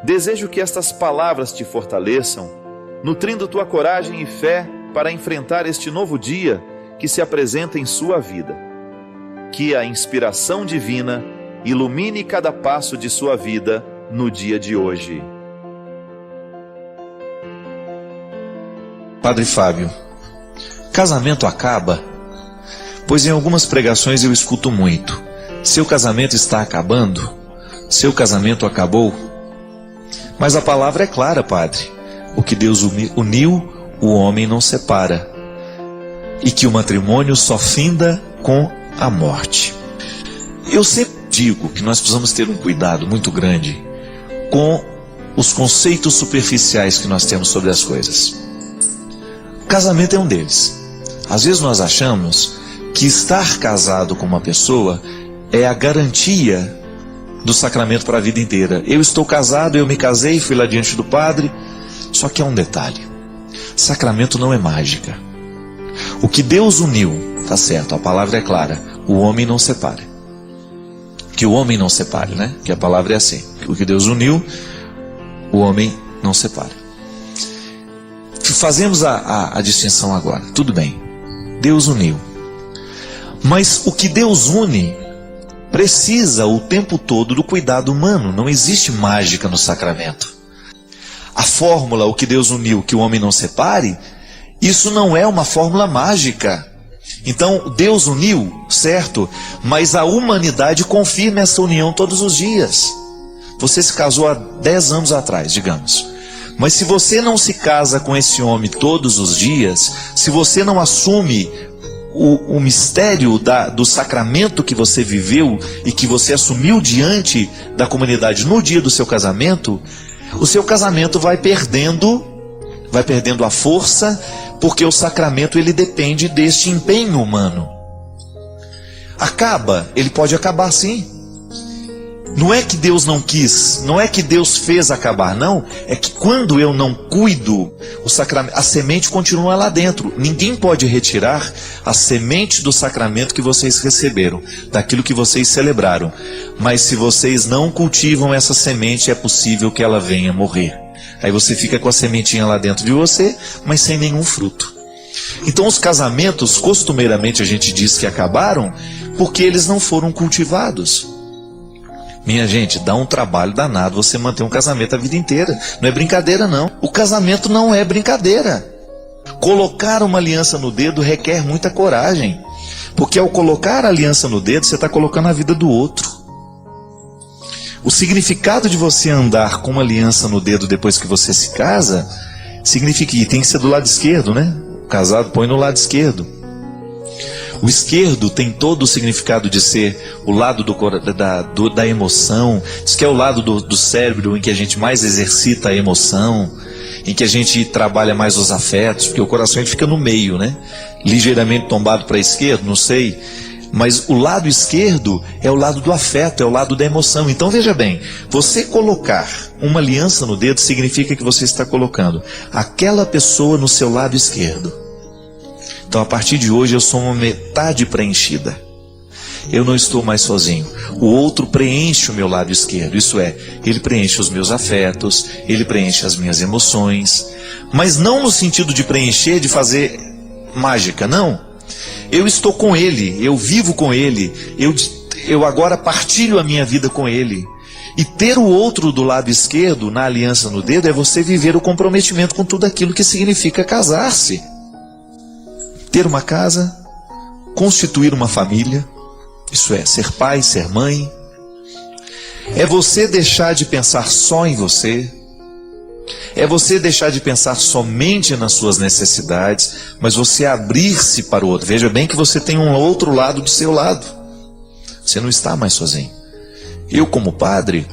Desejo que estas palavras te fortaleçam, nutrindo tua coragem e fé para enfrentar este novo dia que se apresenta em sua vida. Que a inspiração divina ilumine cada passo de sua vida no dia de hoje. Padre Fábio, casamento acaba? Pois em algumas pregações eu escuto muito: seu casamento está acabando? Seu casamento acabou? Mas a palavra é clara, Padre. O que Deus uniu, o homem não separa. E que o matrimônio só finda com a morte. Eu sempre digo que nós precisamos ter um cuidado muito grande com os conceitos superficiais que nós temos sobre as coisas. O casamento é um deles. Às vezes nós achamos que estar casado com uma pessoa é a garantia do sacramento para a vida inteira. Eu estou casado, eu me casei, fui lá diante do padre. Só que há um detalhe: sacramento não é mágica. O que Deus uniu, tá certo, a palavra é clara, o homem não separa. Que o homem não separe, né? Que a palavra é assim: o que Deus uniu, o homem não separa. Fazemos a distinção agora. Tudo bem, Deus uniu. Mas o que Deus une precisa o tempo todo do cuidado humano. Não existe mágica no sacramento. A fórmula, o que Deus uniu, que o homem não separe, isso não é uma fórmula mágica. Então, Deus uniu, certo? Mas a humanidade confirma essa união todos os dias. Você se casou há 10 anos atrás, digamos. Mas se você não se casa com esse homem todos os dias, se você não assume o mistério do sacramento que você viveu e que você assumiu diante da comunidade no dia do seu casamento, o seu casamento vai perdendo a força, porque o sacramento ele depende deste empenho humano. Acaba, ele pode acabar sim. Não é que Deus não quis, não é que Deus fez acabar, não. É que quando eu não cuido, o sacramento, a semente continua lá dentro. Ninguém pode retirar a semente do sacramento que vocês receberam, daquilo que vocês celebraram. Mas se vocês não cultivam essa semente, é possível que ela venha morrer. Aí você fica com a sementinha lá dentro de você, mas sem nenhum fruto. Então os casamentos, costumeiramente a gente diz que acabaram, porque eles não foram cultivados. Minha gente, dá um trabalho danado você manter um casamento a vida inteira. Não é brincadeira não. O casamento não é brincadeira. Colocar uma aliança no dedo requer muita coragem. Porque ao colocar a aliança no dedo, você está colocando a vida do outro. O significado de você andar com uma aliança no dedo depois que você se casa, significa que tem que ser do lado esquerdo, né? O casado põe no lado esquerdo. O esquerdo tem todo o significado de ser o lado da emoção, diz que é o lado do cérebro em que a gente mais exercita a emoção, em que a gente trabalha mais os afetos, porque o coração ele fica no meio, né? Ligeiramente tombado para a esquerda, não sei, mas o lado esquerdo é o lado do afeto, é o lado da emoção. Então veja bem, você colocar uma aliança no dedo significa que você está colocando aquela pessoa no seu lado esquerdo. Então a partir de hoje eu sou uma metade preenchida. Eu não estou mais sozinho. O outro preenche o meu lado esquerdo. Isso é, ele preenche os meus afetos, ele preenche as minhas emoções. Mas não no sentido de preencher, de fazer mágica, não. Eu estou com ele, eu vivo com ele, eu agora partilho a minha vida com ele. E ter o outro do lado esquerdo, na aliança no dedo, é você viver o comprometimento com tudo aquilo que significa casar-se. Ter uma casa, constituir uma família, isso é, ser pai, ser mãe. É você deixar de pensar só em você. É você deixar de pensar somente nas suas necessidades, mas você abrir-se para o outro. Veja bem que você tem um outro lado do seu lado. Você não está mais sozinho. Eu, como padre,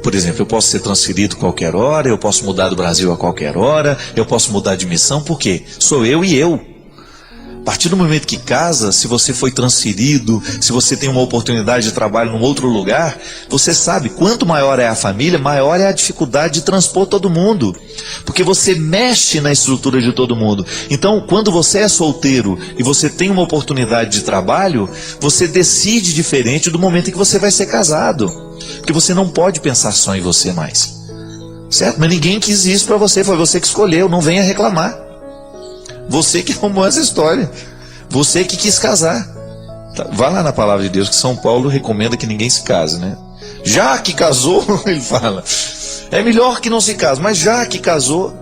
por exemplo, eu posso ser transferido a qualquer hora, eu posso mudar do Brasil a qualquer hora, eu posso mudar de missão, por quê? Sou eu e eu. partir do momento que casa, se você foi transferido, se você tem uma oportunidade de trabalho num outro lugar, você sabe, quanto maior é a família, maior é a dificuldade de transpor todo mundo. Porque você mexe na estrutura de todo mundo. Então, quando você é solteiro e você tem uma oportunidade de trabalho, você decide diferente do momento em que você vai ser casado. Porque você não pode pensar só em você mais. Certo? Mas ninguém quis isso para você, foi você que escolheu, não venha reclamar. Você que arrumou essa história. Você que quis casar. Vá lá na palavra de Deus que São Paulo recomenda que ninguém se case, né? Já que casou, ele fala, é melhor que não se case, mas já que casou,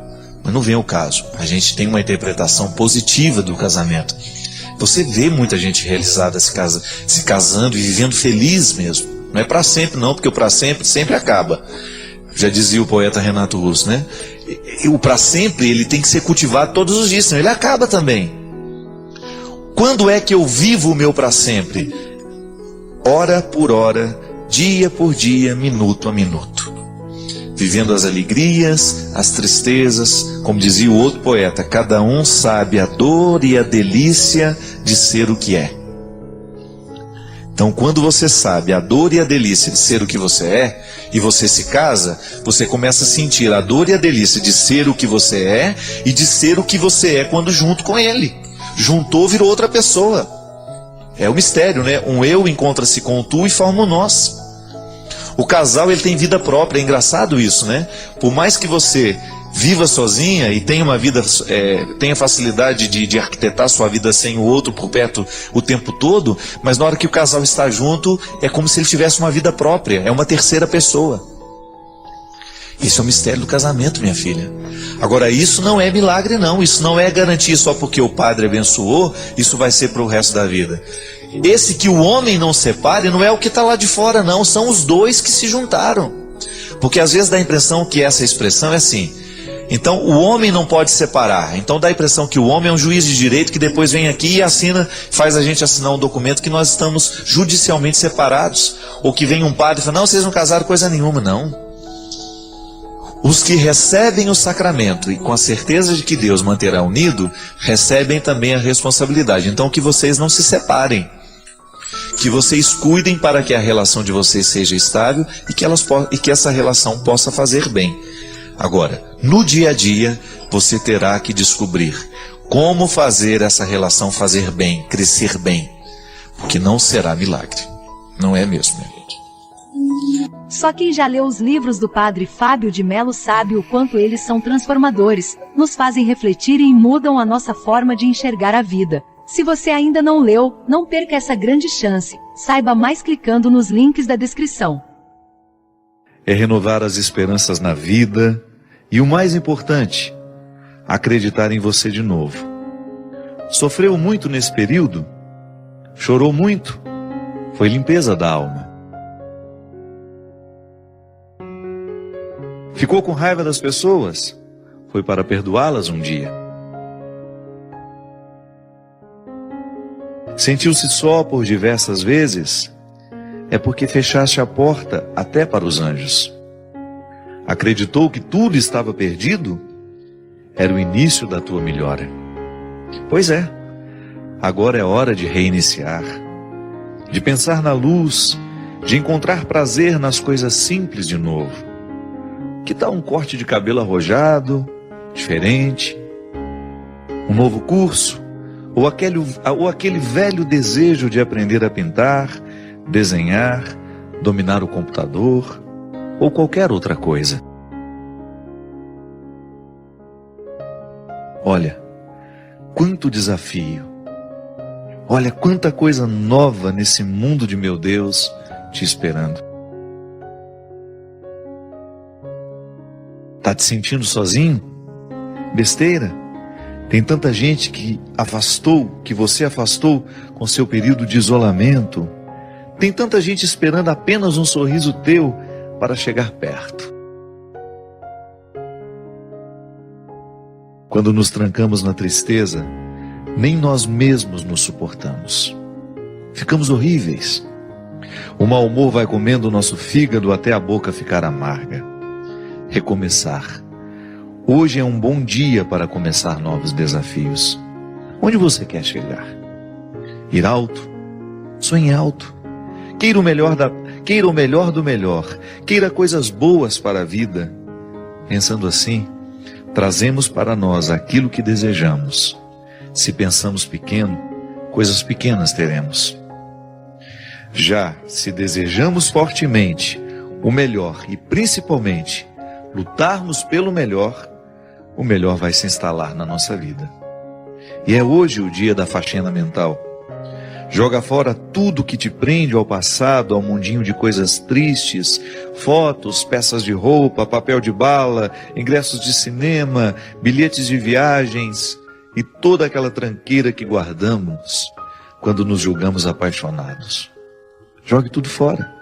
mas não vem o caso. A gente tem uma interpretação positiva do casamento. Você vê muita gente realizada se casando e vivendo feliz mesmo. Não é para sempre não, porque o para sempre sempre acaba. Já dizia o poeta Renato Russo, né? E o para sempre ele tem que ser cultivado todos os dias, senão ele acaba também. Quando é que eu vivo o meu para sempre? Hora por hora, dia por dia, minuto a minuto. Vivendo as alegrias, as tristezas, como dizia o outro poeta, cada um sabe a dor e a delícia de ser o que é. Então, quando você sabe a dor e a delícia de ser o que você é, e você se casa, você começa a sentir a dor e a delícia de ser o que você é, e de ser o que você é quando junto com ele. Juntou, virou outra pessoa. É o mistério, né? Um eu encontra-se com o tu e forma um nós. O casal, ele tem vida própria, é engraçado isso, né? Por mais que você viva sozinha e tenha uma vida, tenha facilidade de arquitetar sua vida sem o outro por perto o tempo todo, mas na hora que o casal está junto, é como se ele tivesse uma vida própria, é uma terceira pessoa. Isso é o mistério do casamento, minha filha. Agora, isso não é milagre não, isso não é garantia só porque o padre abençoou, isso vai ser para o resto da vida. Esse que o homem não separe não é o que está lá de fora não, são os dois que se juntaram. Porque às vezes dá a impressão que essa expressão é assim, então o homem não pode separar, então dá a impressão que o homem é um juiz de direito que depois vem aqui e assina, faz a gente assinar um documento que nós estamos judicialmente separados, ou que vem um padre e fala, não, vocês não casaram coisa nenhuma, não. Os que recebem o sacramento e com a certeza de que Deus manterá unido, recebem também a responsabilidade, então que vocês não se separem, que vocês cuidem para que a relação de vocês seja estável e que essa relação possa fazer bem. Agora, no dia a dia, você terá que descobrir como fazer essa relação fazer bem, crescer bem, porque não será milagre, não é mesmo, minha gente? Só quem já leu os livros do Padre Fábio de Mello sabe o quanto eles são transformadores, nos fazem refletir e mudam a nossa forma de enxergar a vida. Se você ainda não leu, não perca essa grande chance, saiba mais clicando nos links da descrição. É renovar as esperanças na vida e o mais importante, acreditar em você de novo. Sofreu muito nesse período? Chorou muito? Foi limpeza da alma. Ficou com raiva das pessoas? Foi para perdoá-las um dia. Sentiu-se só por diversas vezes? É porque fechaste a porta até para os anjos. Acreditou que tudo estava perdido? Era o início da tua melhora. Pois é, agora é hora de reiniciar, de pensar na luz, de encontrar prazer nas coisas simples de novo. Que tal um corte de cabelo arrojado, diferente? Um novo curso? Ou aquele velho desejo de aprender a pintar, desenhar, dominar o computador, ou qualquer outra coisa. Olha, quanto desafio. Olha quanta coisa nova nesse mundo de meu Deus te esperando. Tá te sentindo sozinho? Besteira? Tem tanta gente que você afastou com seu período de isolamento. Tem tanta gente esperando apenas um sorriso teu para chegar perto. Quando nos trancamos na tristeza, nem nós mesmos nos suportamos. Ficamos horríveis. O mau humor vai comendo o nosso fígado até a boca ficar amarga. Recomeçar. Hoje é um bom dia para começar novos desafios. Onde você quer chegar? Ir alto? Sonhe alto. Queira o melhor do melhor. Queira coisas boas para a vida. Pensando assim, trazemos para nós aquilo que desejamos. Se pensamos pequeno, coisas pequenas teremos. Já se desejamos fortemente o melhor e principalmente lutarmos pelo melhor, o melhor vai se instalar na nossa vida. E é hoje o dia da faxina mental. Joga fora tudo que te prende ao passado, ao mundinho de coisas tristes, fotos, peças de roupa, papel de bala, ingressos de cinema, bilhetes de viagens e toda aquela tranqueira que guardamos quando nos julgamos apaixonados. Jogue tudo fora,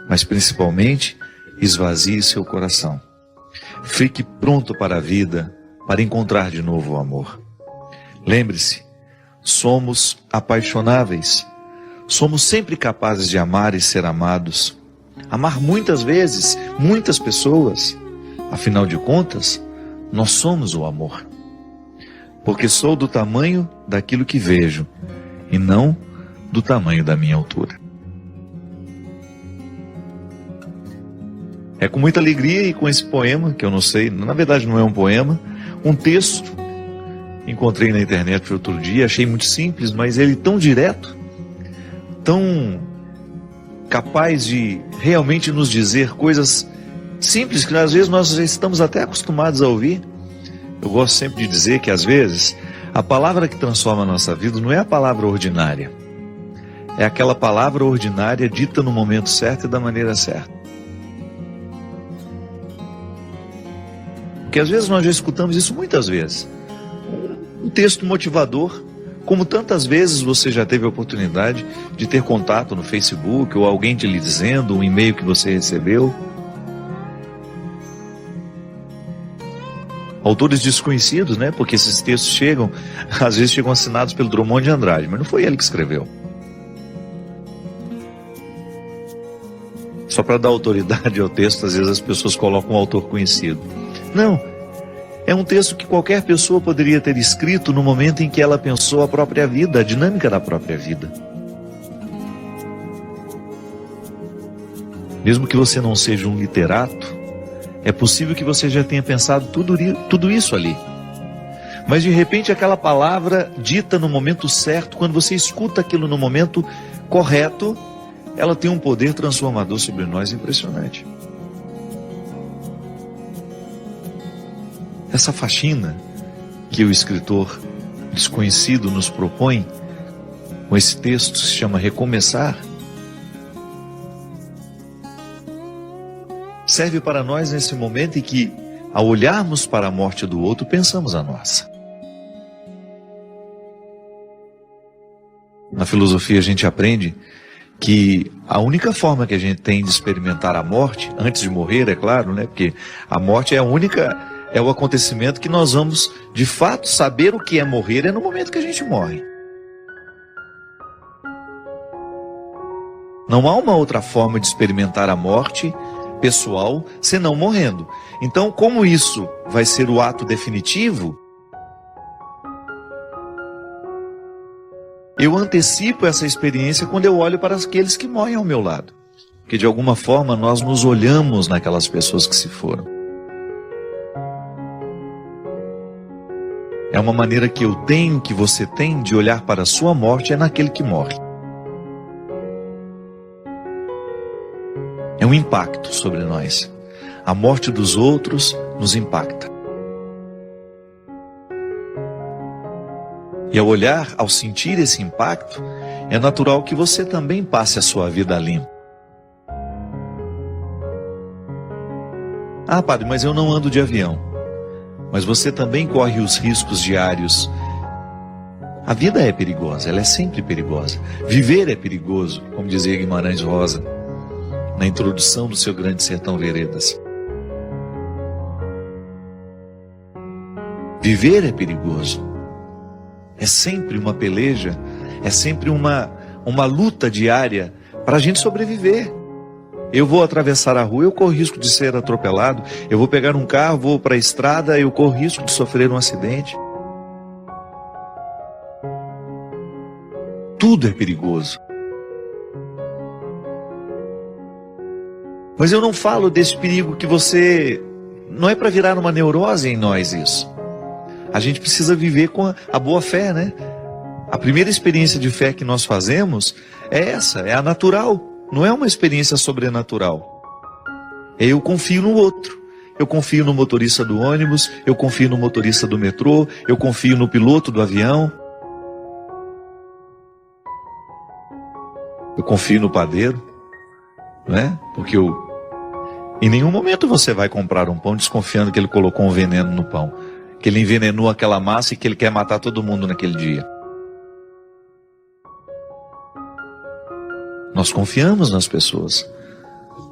mas principalmente esvazie seu coração. Fique pronto para a vida, para encontrar de novo o amor. Lembre-se, somos apaixonáveis. Somos sempre capazes de amar e ser amados. Amar muitas vezes, muitas pessoas. Afinal de contas, nós somos o amor. Porque sou do tamanho daquilo que vejo, e não do tamanho da minha altura. É com muita alegria e com esse poema, que eu não sei, na verdade não é um poema, um texto, encontrei na internet outro dia, achei muito simples, mas ele tão direto, tão capaz de realmente nos dizer coisas simples que às vezes nós já estamos até acostumados a ouvir. Eu gosto sempre de dizer que às vezes a palavra que transforma a nossa vida não é a palavra ordinária, é aquela palavra ordinária dita no momento certo e da maneira certa. Porque às vezes nós já escutamos isso muitas vezes. Um texto motivador, como tantas vezes você já teve a oportunidade de ter contato no Facebook, ou alguém te lhe dizendo, um e-mail que você recebeu. Autores desconhecidos, né? Porque esses textos às vezes chegam assinados pelo Drummond de Andrade, mas não foi ele que escreveu. Só para dar autoridade ao texto, às vezes as pessoas colocam um autor conhecido. Não, é um texto que qualquer pessoa poderia ter escrito no momento em que ela pensou a própria vida, a dinâmica da própria vida. Mesmo que você não seja um literato, é possível que você já tenha pensado tudo isso ali. Mas de repente aquela palavra dita no momento certo, quando você escuta aquilo no momento correto, ela tem um poder transformador sobre nós impressionante. Essa faxina que o escritor desconhecido nos propõe, com esse texto que se chama Recomeçar, serve para nós nesse momento em que, ao olharmos para a morte do outro, pensamos a nossa. Na filosofia a gente aprende que a única forma que a gente tem de experimentar a morte, antes de morrer, é claro, né? Porque a morte é o acontecimento que nós vamos, de fato, saber o que é morrer, é no momento que a gente morre. Não há uma outra forma de experimentar a morte pessoal senão morrendo. Então, como isso vai ser o ato definitivo, eu antecipo essa experiência quando eu olho para aqueles que morrem ao meu lado. Porque de alguma forma nós nos olhamos naquelas pessoas que se foram. É uma maneira que eu tenho, que você tem, de olhar para a sua morte, é naquele que morre. É um impacto sobre nós. A morte dos outros nos impacta. E ao olhar, ao sentir esse impacto, é natural que você também passe a sua vida limpo. Ah, padre, mas eu não ando de avião. Mas você também corre os riscos diários. A vida é perigosa, ela é sempre perigosa. Viver é perigoso, como dizia Guimarães Rosa, na introdução do seu Grande Sertão Veredas. Viver é perigoso. É sempre uma peleja, é sempre uma luta diária para a gente sobreviver. Eu vou atravessar a rua, eu corro risco de ser atropelado. Eu vou pegar um carro, vou para a estrada, eu corro risco de sofrer um acidente. Tudo é perigoso. Mas eu não falo desse perigo que você... Não é para virar uma neurose em nós isso. A gente precisa viver com a boa fé, né? A primeira experiência de fé que nós fazemos é essa, é a natural. Não é uma experiência sobrenatural. Eu confio no outro. Eu confio no motorista do ônibus, eu confio no motorista do metrô, eu confio no piloto do avião. Eu confio no padeiro, não é? Porque em nenhum momento você vai comprar um pão desconfiando que ele colocou um veneno no pão, que ele envenenou aquela massa e que ele quer matar todo mundo naquele dia. Nós confiamos nas pessoas.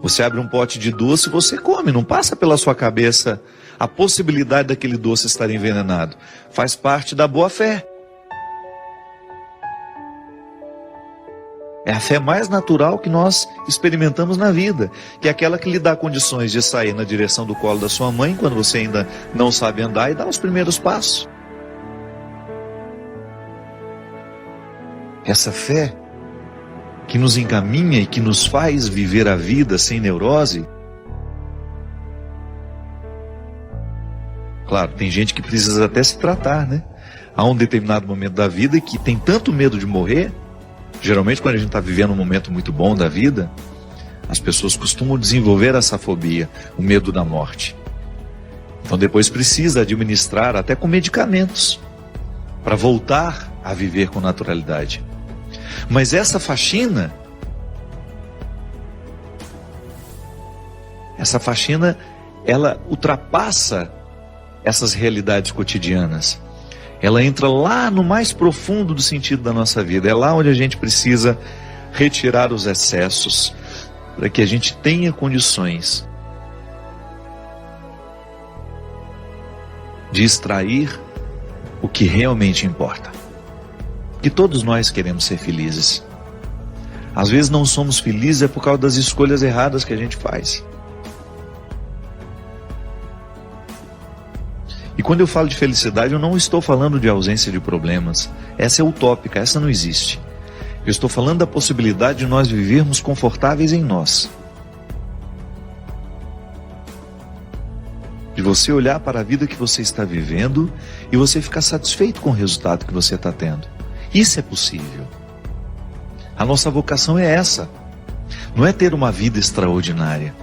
Você abre um pote de doce, você come, não passa pela sua cabeça a possibilidade daquele doce estar envenenado. Faz parte da boa fé. É a fé mais natural que nós experimentamos na vida, que é aquela que lhe dá condições de sair na direção do colo da sua mãe, quando você ainda não sabe andar, e dar os primeiros passos. Essa fé que nos encaminha e que nos faz viver a vida sem neurose. Claro, tem gente que precisa até se tratar, né? Há um determinado momento da vida que tem tanto medo de morrer. Geralmente, quando a gente está vivendo um momento muito bom da vida, as pessoas costumam desenvolver essa fobia, o medo da morte. Então depois precisa administrar até com medicamentos, para voltar a viver com naturalidade. Mas essa faxina, ela ultrapassa essas realidades cotidianas. Ela entra lá no mais profundo do sentido da nossa vida. É lá onde a gente precisa retirar os excessos, para que a gente tenha condições de extrair o que realmente importa. Que todos nós queremos ser felizes. Às vezes não somos felizes é por causa das escolhas erradas que a gente faz. E quando eu falo de felicidade, eu não estou falando de ausência de problemas. Essa é utópica, essa não existe. Eu estou falando da possibilidade de nós vivermos confortáveis em nós. De você olhar para a vida que você está vivendo e você ficar satisfeito com o resultado que você está tendo. Isso é possível. A nossa vocação é essa. Não é ter uma vida extraordinária.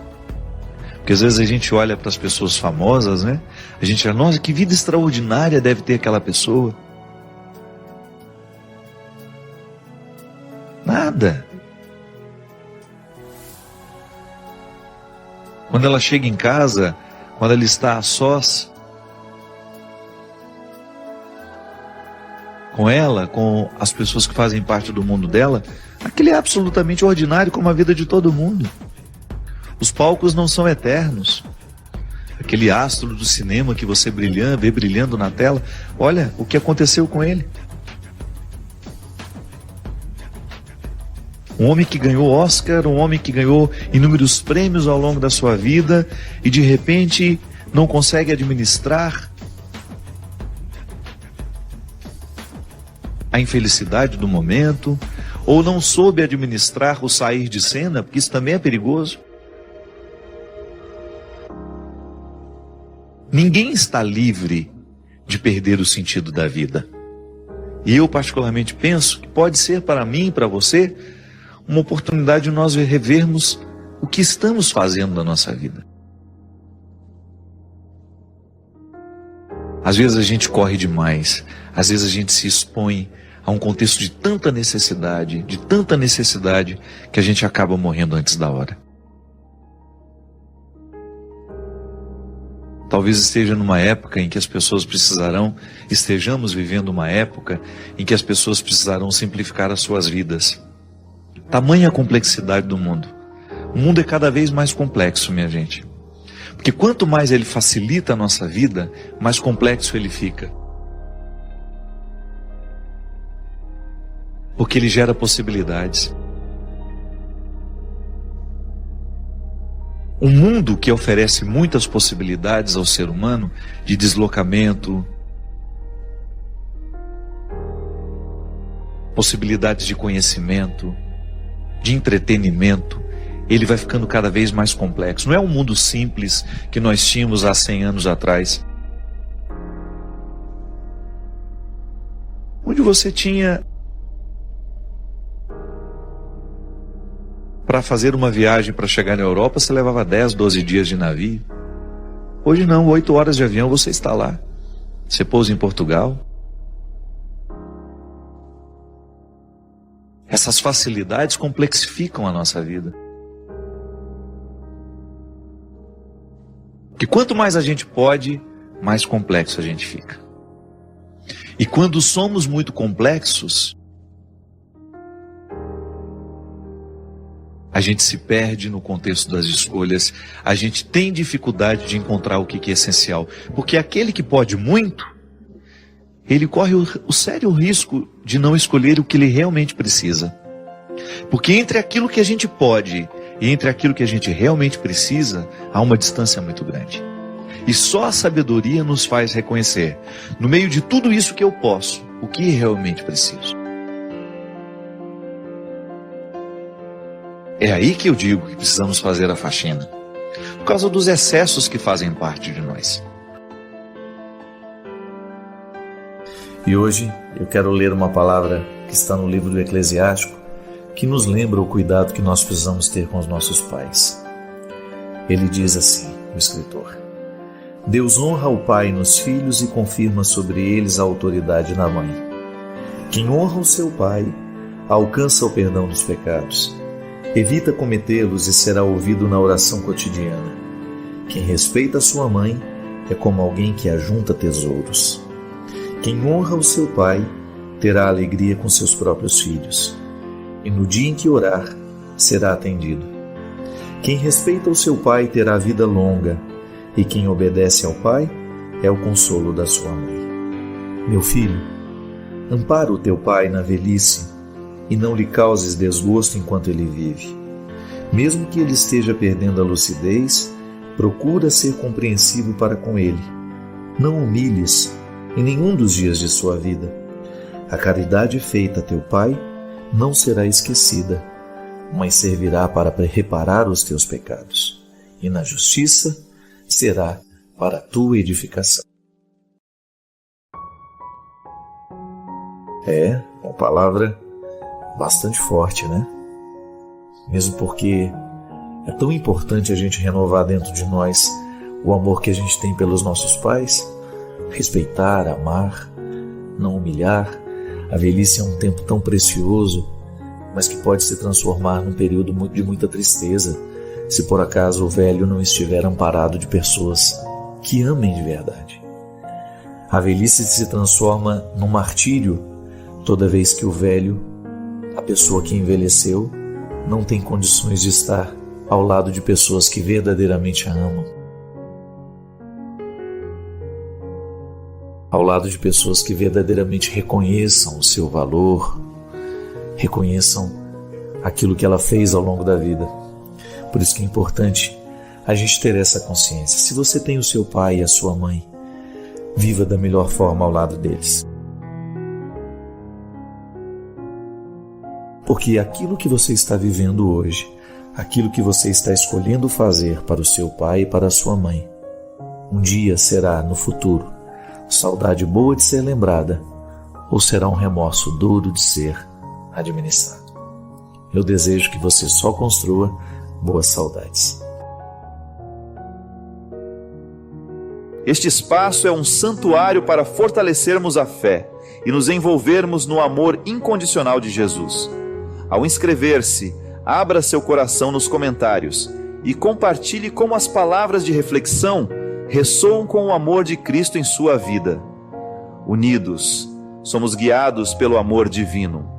Porque às vezes a gente olha para as pessoas famosas, né? A gente acha, nossa, que vida extraordinária deve ter aquela pessoa. Nada. Quando ela chega em casa, quando ela está a sós, com ela, com as pessoas que fazem parte do mundo dela, aquele é absolutamente ordinário como a vida de todo mundo. Os palcos não são eternos. Aquele astro do cinema que você vê brilhando na tela, olha o que aconteceu com ele. Um homem que ganhou Oscar, um homem que ganhou inúmeros prêmios ao longo da sua vida e de repente não consegue administrar a infelicidade do momento, ou não soube administrar o sair de cena, porque isso também é perigoso. Ninguém está livre de perder o sentido da vida. E eu particularmente penso que pode ser para mim e para você uma oportunidade de nós revermos o que estamos fazendo na nossa vida. Às vezes a gente corre demais, às vezes a gente se expõe a um contexto de tanta necessidade, que a gente acaba morrendo antes da hora. Talvez estejamos vivendo uma época em que as pessoas precisarão simplificar as suas vidas. Tamanha a complexidade do mundo. O mundo é cada vez mais complexo, minha gente. Porque quanto mais ele facilita a nossa vida, mais complexo ele fica. Porque ele gera possibilidades. Um mundo que oferece muitas possibilidades ao ser humano de deslocamento, possibilidades de conhecimento, de entretenimento, ele vai ficando cada vez mais complexo. Não é um mundo simples que nós tínhamos há 100 anos atrás, onde você tinha, para fazer uma viagem para chegar na Europa, você levava 10, 12 dias de navio. Hoje não, 8 horas de avião você está lá. Você pousa em Portugal. Essas facilidades complexificam a nossa vida. Que quanto mais a gente pode, mais complexo a gente fica. E quando somos muito complexos, a gente se perde no contexto das escolhas, a gente tem dificuldade de encontrar o que é essencial. Porque aquele que pode muito, ele corre o sério risco de não escolher o que ele realmente precisa. Porque entre aquilo que a gente pode e entre aquilo que a gente realmente precisa, há uma distância muito grande. E só a sabedoria nos faz reconhecer, no meio de tudo isso que eu posso, o que realmente preciso. É aí que eu digo que precisamos fazer a faxina, por causa dos excessos que fazem parte de nós. E hoje eu quero ler uma palavra que está no livro do Eclesiástico, que nos lembra o cuidado que nós precisamos ter com os nossos pais. Ele diz assim, o escritor: Deus honra o pai nos filhos e confirma sobre eles a autoridade da mãe. Quem honra o seu pai alcança o perdão dos pecados. Evita cometê-los e será ouvido na oração cotidiana. Quem respeita sua mãe é como alguém que ajunta tesouros. Quem honra o seu pai terá alegria com seus próprios filhos. E no dia em que orar, será atendido. Quem respeita o seu pai terá vida longa, e quem obedece ao pai é o consolo da sua mãe. Meu filho, ampara o teu pai na velhice, e não lhe causes desgosto enquanto ele vive. Mesmo que ele esteja perdendo a lucidez, procura ser compreensivo para com ele. Não humilhes em nenhum dos dias de sua vida. A caridade feita a teu pai não será esquecida, mas servirá para reparar os teus pecados, e na justiça será para a tua edificação. É uma palavra bastante forte, né? Mesmo porque é tão importante a gente renovar dentro de nós o amor que a gente tem pelos nossos pais, respeitar, amar, não humilhar. A velhice é um tempo tão precioso, mas que pode se transformar num período de muita tristeza, se por acaso o velho não estiver amparado de pessoas que amem de verdade. A velhice se transforma num martírio toda vez que o velho, a pessoa que envelheceu, não tem condições de estar ao lado de pessoas que verdadeiramente a amam. Ao lado de pessoas que verdadeiramente reconheçam o seu valor, reconheçam aquilo que ela fez ao longo da vida. Por isso que é importante a gente ter essa consciência. Se você tem o seu pai e a sua mãe, viva da melhor forma ao lado deles. Porque aquilo que você está vivendo hoje, aquilo que você está escolhendo fazer para o seu pai e para a sua mãe, um dia será, no futuro, saudade boa de ser lembrada, ou será um remorso duro de ser administrado. Eu desejo que você só construa boas saudades. Este espaço é um santuário para fortalecermos a fé e nos envolvermos no amor incondicional de Jesus. Ao inscrever-se, abra seu coração nos comentários e compartilhe como as palavras de reflexão ressoam com o amor de Cristo em sua vida. Unidos, somos guiados pelo amor divino.